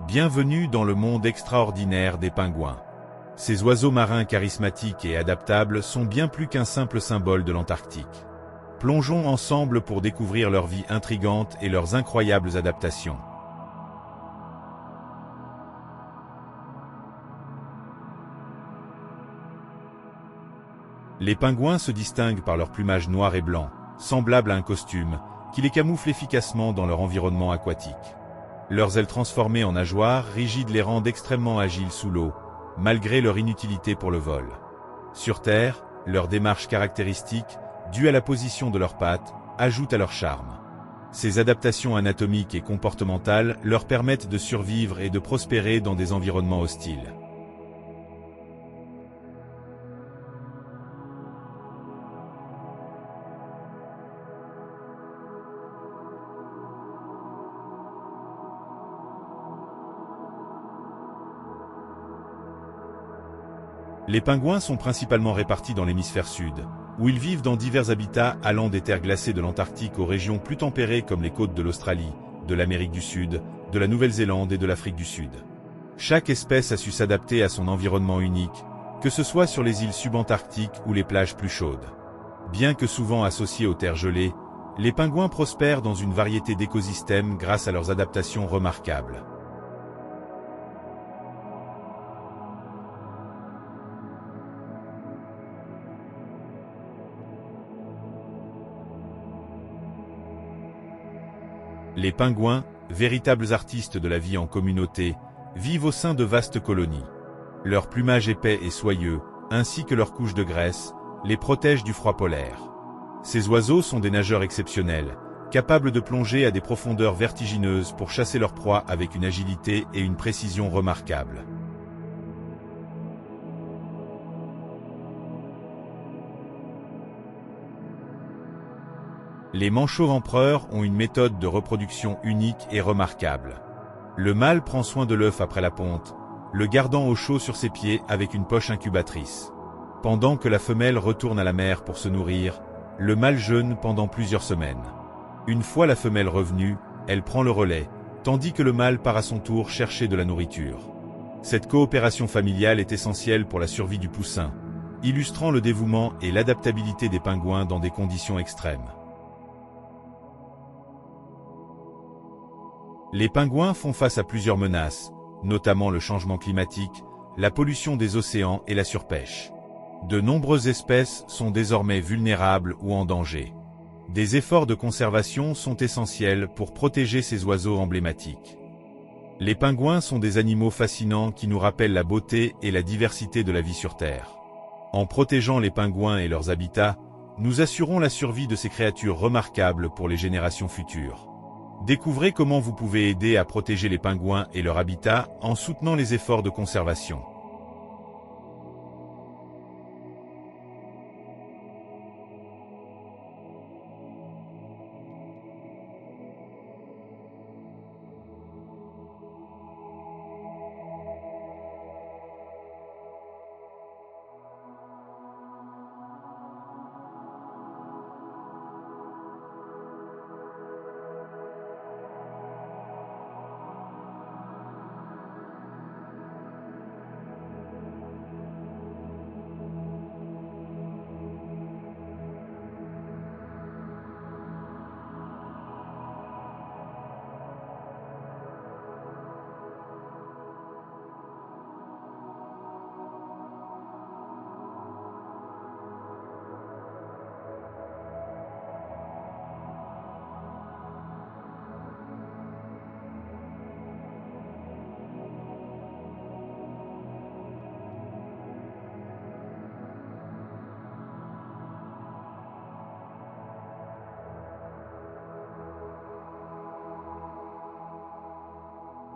Bienvenue dans le monde extraordinaire des pingouins. Ces oiseaux marins charismatiques et adaptables sont bien plus qu'un simple symbole de l'Antarctique. Plongeons ensemble pour découvrir leur vie intrigante et leurs incroyables adaptations. Les pingouins se distinguent par leur plumage noir et blanc, semblable à un costume, qui les camoufle efficacement dans leur environnement aquatique. Leurs ailes transformées en nageoires rigides les rendent extrêmement agiles sous l'eau, malgré leur inutilité pour le vol. Sur Terre, leur démarche caractéristique, due à la position de leurs pattes, ajoute à leur charme. Ces adaptations anatomiques et comportementales leur permettent de survivre et de prospérer dans des environnements hostiles. Les pingouins sont principalement répartis dans l'hémisphère sud, où ils vivent dans divers habitats allant des terres glacées de l'Antarctique aux régions plus tempérées comme les côtes de l'Australie, de l'Amérique du Sud, de la Nouvelle-Zélande et de l'Afrique du Sud. Chaque espèce a su s'adapter à son environnement unique, que ce soit sur les îles subantarctiques ou les plages plus chaudes. Bien que souvent associés aux terres gelées, les pingouins prospèrent dans une variété d'écosystèmes grâce à leurs adaptations remarquables. Les pingouins, véritables artistes de la vie en communauté, vivent au sein de vastes colonies. Leur plumage épais et soyeux, ainsi que leur couche de graisse, les protègent du froid polaire. Ces oiseaux sont des nageurs exceptionnels, capables de plonger à des profondeurs vertigineuses pour chasser leur proie avec une agilité et une précision remarquables. Les manchots empereurs ont une méthode de reproduction unique et remarquable. Le mâle prend soin de l'œuf après la ponte, le gardant au chaud sur ses pieds avec une poche incubatrice. Pendant que la femelle retourne à la mer pour se nourrir, le mâle jeûne pendant plusieurs semaines. Une fois la femelle revenue, elle prend le relais, tandis que le mâle part à son tour chercher de la nourriture. Cette coopération familiale est essentielle pour la survie du poussin, illustrant le dévouement et l'adaptabilité des pingouins dans des conditions extrêmes. Les pingouins font face à plusieurs menaces, notamment le changement climatique, la pollution des océans et la surpêche. De nombreuses espèces sont désormais vulnérables ou en danger. Des efforts de conservation sont essentiels pour protéger ces oiseaux emblématiques. Les pingouins sont des animaux fascinants qui nous rappellent la beauté et la diversité de la vie sur Terre. En protégeant les pingouins et leurs habitats, nous assurons la survie de ces créatures remarquables pour les générations futures. Découvrez comment vous pouvez aider à protéger les pingouins et leur habitat en soutenant les efforts de conservation.